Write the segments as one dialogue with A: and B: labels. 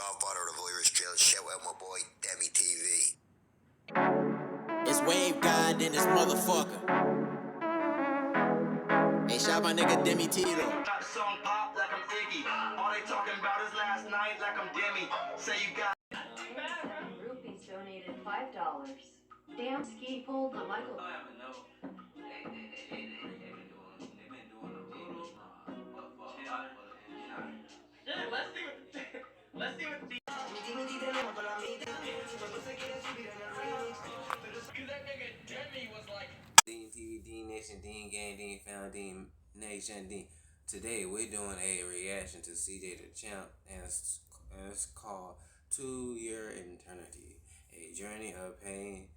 A: Godfather of the Voyeurs Jail. Shout out my boy, DEMEGODTV.
B: It's Wave God in this motherfucker. Hey, shout my nigga Demi T though.
C: Got the song pop like I'm Iggy. All they talking about is last night like I'm Demi. Say you got
D: Rupees donated $5. Damn ski pulled the Michael.
C: Let's see what the that nigga Demi was like
E: DEMEGODTV, D Nation, Dean Gang, Dean Found, Dean Nation, Dean. Today we're doing a reaction to cjdachamp, and it's called To Your Eternity, a journey of pain,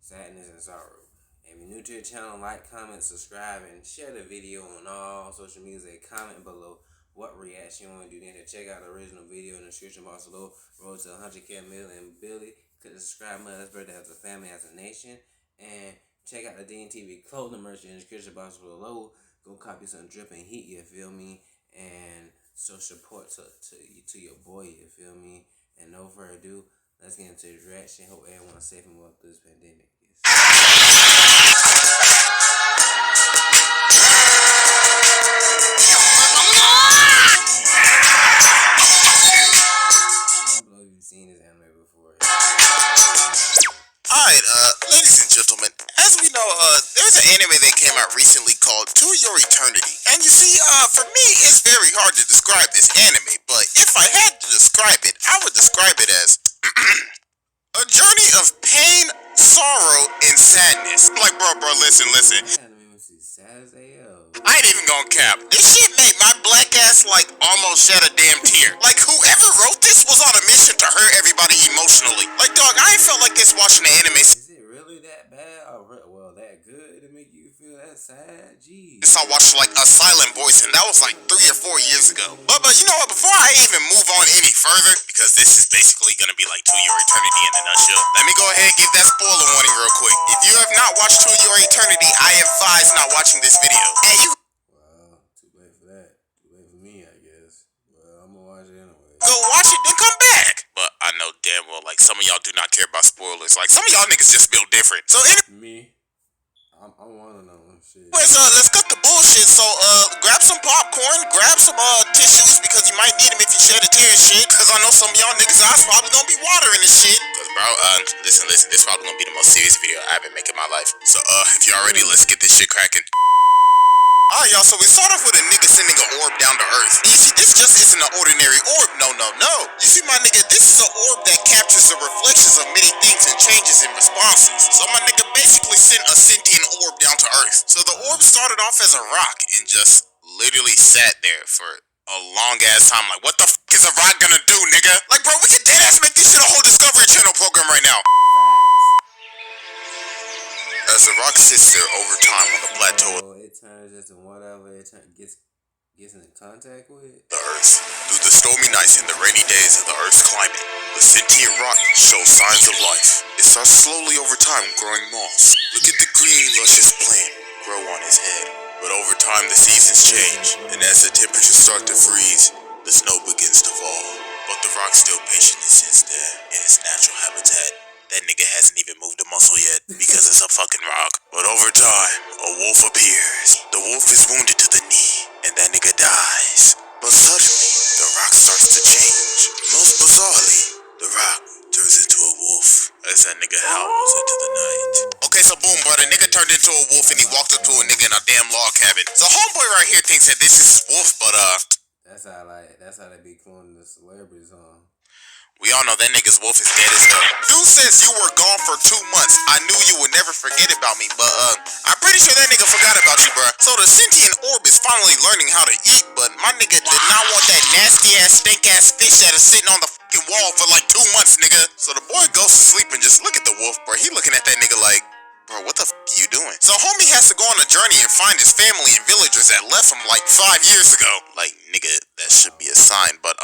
E: sadness, and sorrow. If you're new to the channel, like, comment, subscribe, and share the video on all social media. Comment below what reaction you want to do. Then to check out the original video in the description box below. Road to 100K million. Billy, click the subscribe button. Let's spread as a family, as a nation. And check out the DEMEGODTV clothing merch in the description box below. Go copy some drip and heat, you feel me? And show support to your boy, you feel me? And no further ado, let's get into the reaction. Hope everyone's safe and well through this pandemic.
A: Alright, ladies and gentlemen, as we know, there's an anime that came out recently called To Your Eternity. And you see, for me, it's very hard to describe this anime, but if I had to describe it, I would describe it as a journey of pain, sorrow, and sadness. Like, bro, listen. I ain't even gonna cap. This shit made my black ass, like, almost shed a damn tear. Like, whoever wrote this was on a mission to hurt everybody emotionally. Like, dog, I ain't felt like this watching the anime.
E: Is it really that bad? Or, well, that good to make you feel that sad? Jeez.
A: I watched, like, A Silent Voice, and that was, like, 3 or 4 years ago. But you know what? Before I even move on any further, because this is basically gonna be, like, To Your Eternity in a nutshell, let me go ahead and give that spoiler warning real quick. If you have not watched To Your Eternity, I advise not watching this video. And you
E: Too late for that. Too late for me, I guess. Well, I'm gonna watch it anyway.
A: go watch it, then come back. But I know damn well, like, some of y'all do not care about spoilers. Like, some of y'all niggas just build different. So
E: Me? I wanna know. Shit.
A: let's cut the bullshit. So, grab some popcorn, grab some, tissues, because you might need them if you shed a tear and shit. Cause I know some of y'all niggas' eyes probably gonna be watering and shit. Cause, bro, listen, this probably gonna be the most serious video I've been making in my life. So, if y'all ready, let's get this shit cracking. Alright, y'all, so we start off with a nigga sending an orb down to Earth. And you see, this just isn't an ordinary orb. No. You see, my nigga, this is an orb that captures the reflections of many things and changes in responses. So my nigga basically sent a sentient orb down to Earth. So the orb started off as a rock and just literally sat there for a long ass time. Like, what the f is a rock gonna do, nigga? Like, bro, we could deadass make this shit a whole Discovery Channel program right now. As the rock sits there over time on the plateau,
E: it turns into whatever it gets in contact with
A: the Earth. Through the stormy nights and the rainy days of the Earth's climate, the sentient rock shows signs of life. It starts slowly over time growing moss. Look at the green, luscious plant grow on his head. But over time the seasons change, and as the temperatures start to freeze, the snow begins to fall. But the rock still patiently sits there in its natural habitat. That nigga hasn't even moved a muscle yet, because it's a fucking rock. But over time, a wolf appears. The wolf is wounded to the knee, and that nigga dies. But suddenly, the rock starts to change. Most bizarrely, the rock turns into a wolf as that nigga howls into the night. Okay, so boom, bro, the nigga turned into a wolf and he walked up to a nigga in a damn log cabin. So homeboy right here thinks that this is wolf, but
E: that's how they be cloning the celebrities, huh?
A: we all know that nigga's wolf is dead as hell. Dude says you were gone for 2 months. I knew you would never forget about me, but I'm pretty sure that nigga forgot about you, bruh. So the sentient orb is finally learning how to eat, but my nigga did not want that nasty ass, stink ass fish that is sitting on the fucking wall for like 2 months, nigga. So the boy goes to sleep and just look at the wolf, bro. He looking at that nigga like, bro, what the f are you doing? So homie has to go on a journey and find his family and villagers that left him like 5 years ago. Like, nigga, that should be a sign, but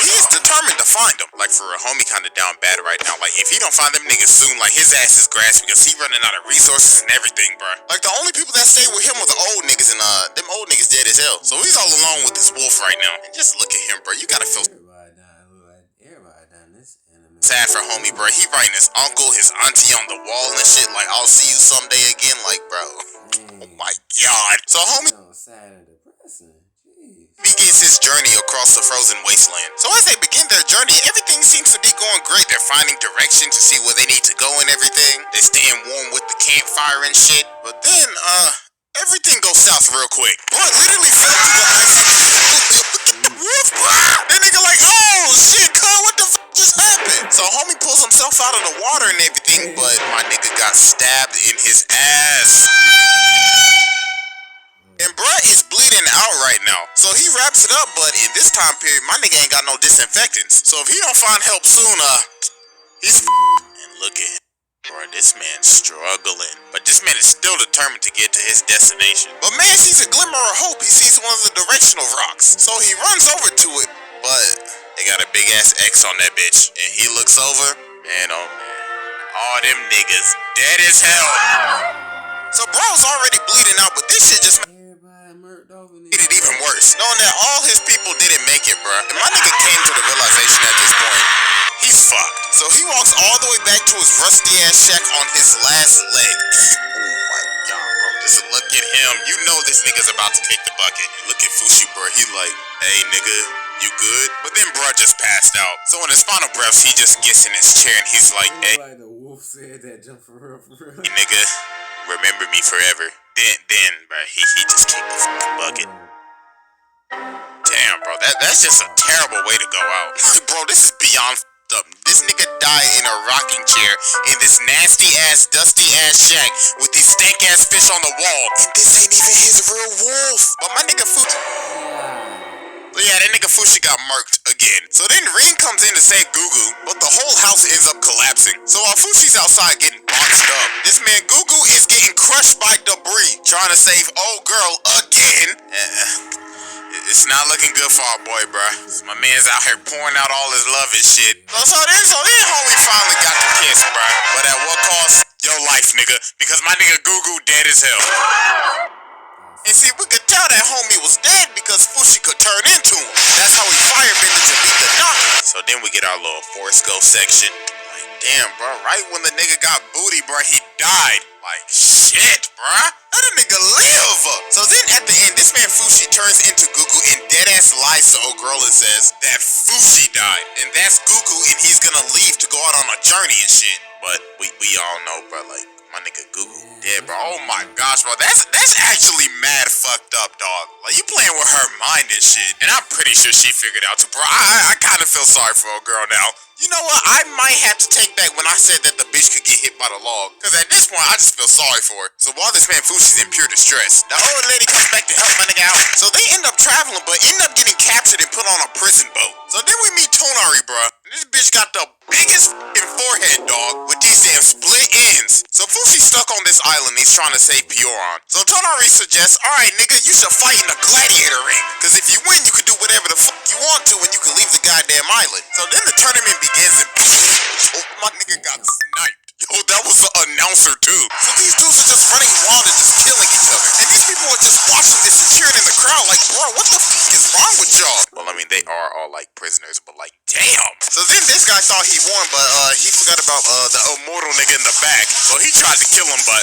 A: he's determined to find them. Like, for a homie kinda down bad right now. Like, if he don't find them niggas soon, like, his ass is grass because he running out of resources and everything, bro. Like, the only people that stay with him were the old niggas, and them old niggas dead as hell. So he's all alone with this wolf right now. And just look at him, bro. You gotta feel...
E: Everybody dying.
A: sad for homie, bro. He writing his uncle, his auntie on the wall and shit. Like, I'll see you someday again. Like, bro. Oh my god. So homie
E: sad and depressing. Jeez.
A: begins his journey across the frozen wasteland. So as they begin their journey, everything seems to be going great. They're finding direction to see where they need to go and everything. They're staying warm with the campfire and shit. But then, everything goes south real quick. Bro, literally fell to the ice. Roof, bro. That nigga like, oh shit, cuz, what the fuck just happened? So homie pulls himself out of the water and everything, but my nigga got stabbed in his ass. And bruh is bleeding out right now. So he wraps it up, but in this time period, my nigga ain't got no disinfectants. So if he don't find help soon, he's and look at him. Bruh, this man's struggling. But this man is still determined to get to his destination. But man sees a glimmer of hope. He sees one of the directional rocks. So he runs over to it, but they got a big ass X on that bitch. And he looks over, man, oh man. All them niggas dead as hell. So bro's already bleeding out, but this shit just made it even worse, knowing that all his people didn't make it, bruh. And my nigga came to the realization at this point, he's fucked. So he walks all the way back to his rusty ass shack on his last leg. Oh my god, bro, just look at him. You know this nigga's about to kick the bucket. Look at Fushi, bro. He like, hey nigga, you good? But then bruh just passed out. So in his final breaths, he just gets in his chair and he's like, hey,
E: Like the wolf said that jump for real, for real.
A: hey nigga, remember me forever. Then, bro, he just kicked the fucking bucket. Damn, bro, that's just a terrible way to go out. Bro, this is beyond f***ed up. This nigga died in a rocking chair in this nasty ass, dusty ass shack with these stank ass fish on the wall. And this ain't even his real wolf. But my nigga Fushi, yeah, that nigga Fushi got murked again. So then Rin comes in to save Gugu, but the whole house ends up collapsing. So while Fushi's outside getting boxed up, this man Gugu is getting crushed by debris, trying to save old girl again. It's not looking good for our boy, bruh. My man's out here pouring out all his love and shit. So then homie finally got the kiss, bruh. But at what cost? Your life, nigga. Because my nigga Gugu dead as hell. And see, we could tell that homie was dead because Fushi could turn into him. That's how he firebended to beat the doctor. So then we get our little Forrest Gump section. Like, damn, bro, right when the nigga got booty, bro, he died. Like, shit, bruh. Let a nigga live. So then at the end, this man Fushi turns into Gugu and deadass lies to old girl and says that Fushi died. And that's Gugu and he's gonna leave to go out on a journey and shit. But we all know, bro, like, my nigga Gugu dead, bro. Oh my gosh, bro. That's actually mad fucked up, dog. Like, you playing with her mind and shit. And I'm pretty sure she figured out too, bro. I kind of feel sorry for old girl now. You know what? I might have to take back when I said that the bitch could get hit by the log. Because at this point, I just feel sorry for her. So while this man Fushi's in pure distress, the old lady comes back to help my nigga out. So they end up traveling, but end up getting captured and put on a prison boat. So then we meet Tonari, bruh. This bitch got the biggest f***ing forehead, dog, with these damn split ends. So Fushi's stuck on this island. He's trying to save Pioran. So Tonari suggests, alright, nigga, you should fight in a gladiator ring. Because if you win, you can do whatever the fuck you want to and you can leave the goddamn island. So then the tournament begins and oh, my nigga got sniped. Yo, that was the announcer too. So these dudes are just running wild and just killing each other. And these people are just watching this and cheering in the crowd like, bro, what the fuck is wrong with y'all? Well, I mean, they are all like prisoners, but like, damn. So then this guy thought he won, but he forgot about the immortal nigga in the back. So he tried to kill him, but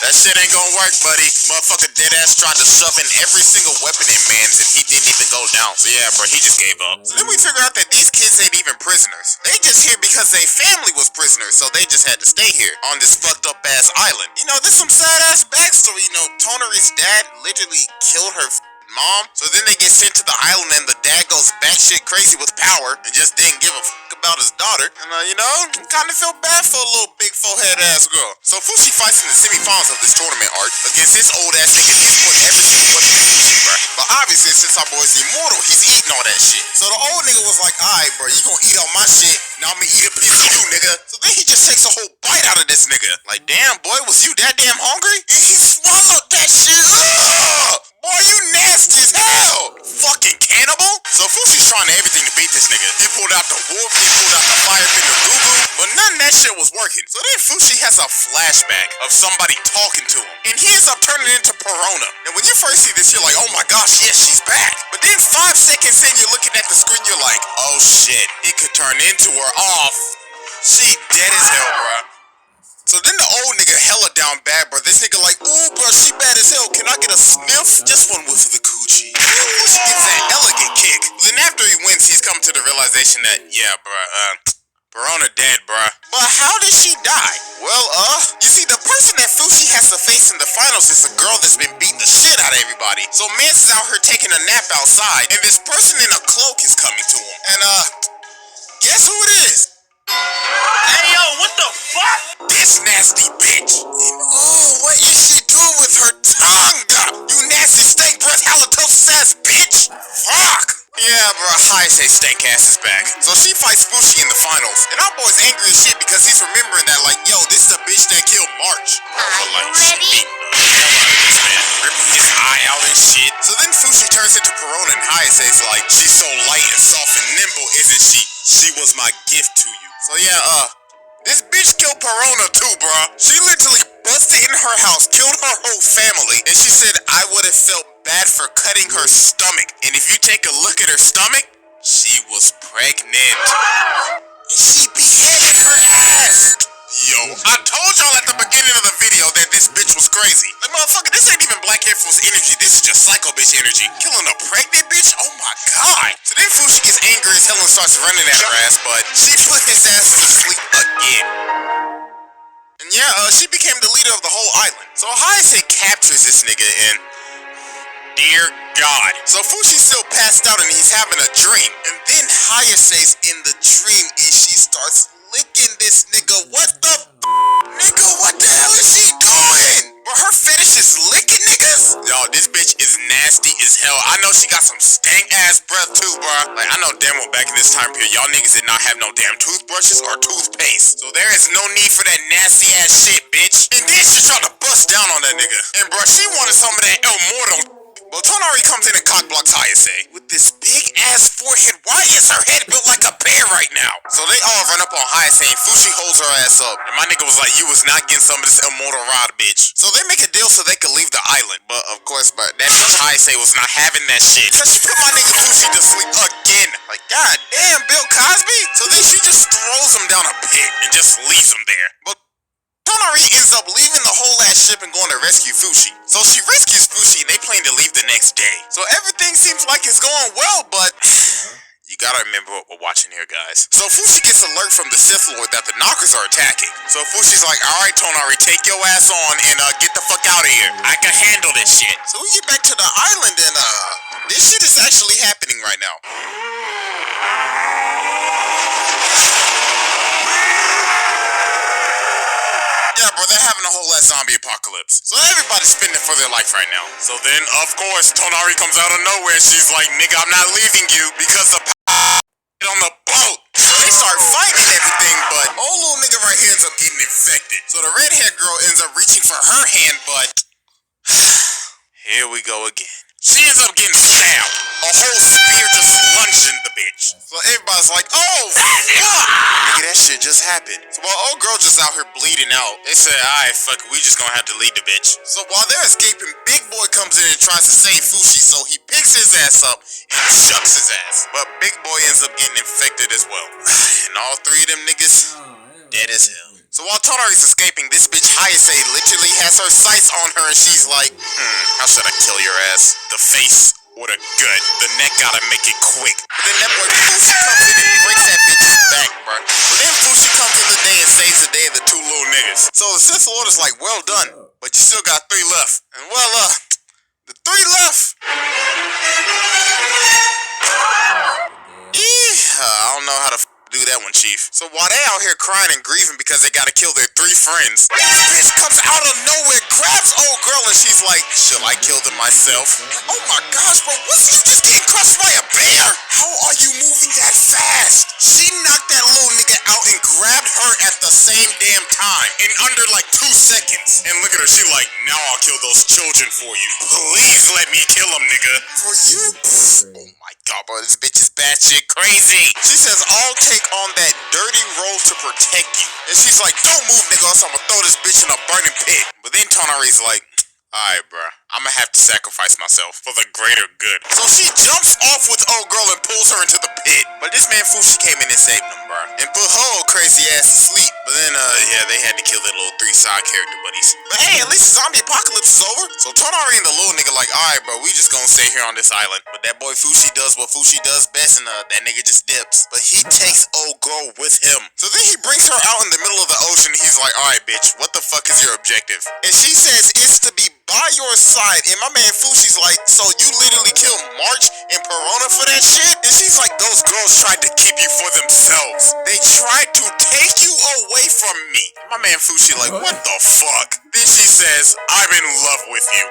A: that shit ain't gonna work, buddy. Motherfucker deadass tried to shove in every single weapon in man's and he didn't even go down. So yeah, bro, he just gave up. So then we figure out that these kids ain't even prisoners. They just here because their family was prisoners. So they just had to stay here on this fucked up ass island. You know, there's some sad ass backstory. You know, Tonari's dad literally killed her mom. So then they get sent to the island and the dad goes batshit crazy with power and just didn't give a fuck about his daughter. And you know, kind of feel bad for a little big forehead ass girl. So Fushi fights in the semifinals of this tournament arc against this old ass nigga. He's put every single weapon in Fushi, bro. But obviously, since our boy's immortal, he's eating all that shit. So the old nigga was like, alright, bro, you gonna eat all my shit. Now I'ma eat a piece of you, nigga. So then he just takes a whole bite out of this nigga. Like, damn, boy, was you that damn hungry? And he swallowed that shit. Ugh! Boy, you nasty as hell. Fucking cannibal. So Fushi's trying everything to beat this nigga. He pulled out the wolf, he pulled out the firebender Gugu. But none of that shit was working. So then Fushi has a flashback of somebody talking to him, and he ends up turning into Perona. And when you first see this, you're like, oh my gosh, yes, she's back. But then 5 seconds in, you're looking at the screen, you're like, oh shit, he could turn into her off. She dead as hell, bruh. So then the old nigga hella down bad, bro. This nigga like, ooh, bro, she bad as hell. Can I get a sniff? Just one whiff of the coochie. Fushi gets that elegant kick. Then after he wins, he's come to the realization that, yeah, bro, Perona dead, bruh. But how did she die? Well, you see, the person that Fushi has to face in the finals is a girl that's been beating the shit out of everybody. So Mance is out here taking a nap outside, and this person in a cloak is coming to him. And, guess who it is?
C: Hey, yo, what the fuck?
A: This nasty bitch. And, oh, what is she doing with her tongue? You nasty stank breath halitosis ass bitch. Fuck. Yeah, bro, Hayase stank ass is back. So she fights Fushi in the finals. And our boy's angry as shit because he's remembering that, like, yo, this is a bitch that killed March.
F: Are you ready?
A: Ripping his eye out and shit. So then Fushi turns into Perona and Hayase's like, she's so light and soft and nimble, isn't she? She was my gift to you. So yeah, this bitch killed Perona too, bruh. She literally busted in her house, killed her whole family, and she said I would have felt bad for cutting her stomach. And if you take a look at her stomach, she was pregnant. And she beheaded her ass. Yo, I told y'all at the beginning of the video that this bitch was crazy. Like, motherfucker, this ain't even Black Air Force energy. This is just psycho bitch energy. Killing a pregnant bitch? Oh my god. So then Fushi gets angry as hell and starts running at her ass, but she put his ass to sleep again. And yeah, she became the leader of the whole island. So Hayase captures this nigga and... dear God. So Fushi's still passed out and he's having a dream. And then Hayase's in the dream and she starts licking this nigga. What the nigga, what the hell is she doing? Bro, her fetish is licking niggas? Yo, this bitch is nasty as hell. I know she got some stank ass breath too, bro. Like, I know damn well back in this time period, y'all niggas did not have no damn toothbrushes or toothpaste. So there is no need for that nasty ass shit, bitch. And then she tried to bust down on that nigga. And bro, she wanted some of that El Mortal. Well, Tonari comes in and cockblocks Hayase. With this big ass forehead, why is her head built like a bear right now? So they all run up on Hayase and Fushi holds her ass up. And my nigga was like, you was not getting some of this immortal rod, bitch. So they make a deal so they could leave the island. But of course, that bitch Hayase was not having that shit. So she put my nigga Fushi to sleep again. Like, god damn, Bill Cosby? So then she just throws him down a pit and just leaves him there. But Tonari ends up leaving the whole ass ship and going to rescue Fushi. So she rescues Fushi and they plan to leave the next day. So everything seems like it's going well, but you gotta remember what we're watching here, guys. So Fushi gets alert from the Sith Lord that the knockers are attacking. So Fushi's like, alright Tonari, take your ass on and get the fuck out of here. I can handle this shit. So we get back to the island and this shit is actually happening right now. Yeah, bro, they're having a whole ass zombie apocalypse. So everybody's spending for their life right now. So then, of course, Tonari comes out of nowhere. She's like, nigga, I'm not leaving you because the on the boat. So they start fighting and everything, but old little nigga right here ends up getting infected. So the redhead girl ends up reaching for her hand, but here we go again. She ends up getting stabbed. A whole spear just lunged in the bitch. So everybody's like, oh, fuck! Nigga, that shit just happened. So while old girl just out here bleeding out, they said, alright, fuck it, we just gonna have to lead the bitch. So while they're escaping, Big Boy comes in and tries to save Fushi, so he picks his ass up and shucks his ass. But Big Boy ends up getting infected as well. And all three of them niggas, dead as hell. So while Tonari's escaping, this bitch Hayase literally has her sights on her and she's like, how should I kill your ass? The face or the gut? The neck gotta make it quick. But then that boy Fushi comes in and breaks that bitch's back, bro. But then Fushi comes in the day and saves the day of the two little niggas. So the Sith Lord is like, well done, but you still got 3 left. And well, the 3 left. I don't know how to do that one, Chief. So while they out here crying and grieving because they gotta kill their 3 friends, this bitch comes out of nowhere, grabs old girl, and she's like, shall I kill them myself? And oh my gosh, bro, was you just getting crushed by a bear? How are you moving that fast? She knocked that little nigga out and grabbed her at the same damn time in under like 2 seconds. And look at her, she like, now I'll kill those children for you. Please let me kill them, nigga. For you? Oh my god, bro, this bitch is is batshit crazy. She says, I'll take on that dirty role to protect you. And she's like, don't move, nigga, else I'ma throw this bitch in a burning pit. But then Tonari's like, alright, bruh, I'ma have to sacrifice myself for the greater good. So she jumps off with old girl and pulls her into the pit. But this man Fushi came in and saved them, bruh, and put her old crazy ass to sleep. But then, yeah, they had to kill their little 3 side character buddies. But hey, at least the zombie apocalypse is over. So Tonari and the little nigga like, alright, bro, we just gonna stay here on this island. But that boy Fushi does what Fushi does best, and that nigga just dips. But he takes old girl with him. So then he brings her out in the middle of the ocean. He's like, alright, bitch, what the fuck is your objective? And she says it's to be by your side. And my man Fushi's like, so you literally killed March and Perona for that shit? And she's like, those girls tried to keep you for themselves. They tried to take you away from me. My man Fushi like, what the fuck? Then she says, I'm in love with you.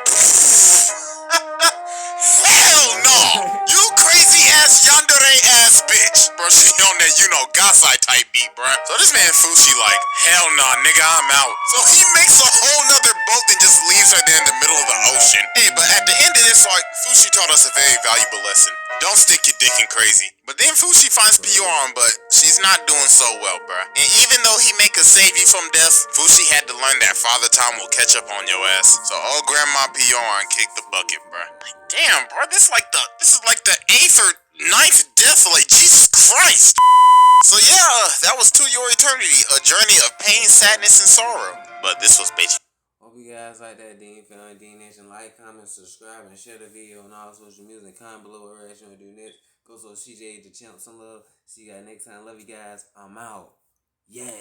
A: Hell no! You crazy ass yandere ass bitch. Bro, she on that, you know, Gasai type beat, bro. So this man Fushi like, hell nah, nigga, I'm out. So he makes a whole nother boat and just leaves her there in the middle of the ocean. Hey, but at the end of this arc, Fushi taught us a very valuable lesson. Don't stick your dick in crazy. But then Fushi finds Bjorn, but she's not doing so well, bruh. And even though he may could save you from death, Fushi had to learn that Father Time will catch up on your ass. So old Grandma Bjorn kicked the bucket, bruh. Like, damn, bro, this is like the 8th or 9th death. Like, Jesus Christ. So yeah, that was To Your Eternity, a journey of pain, sadness, and sorrow. But this was bitchy.
E: Hope you guys like that Dean Family, Dean Nation. Like, comment, subscribe, and share the video on all social media. And comment below what reaction you want to do next. Go so CJ the Champ some love. See you guys next time. Love you guys. I'm out. Yeah.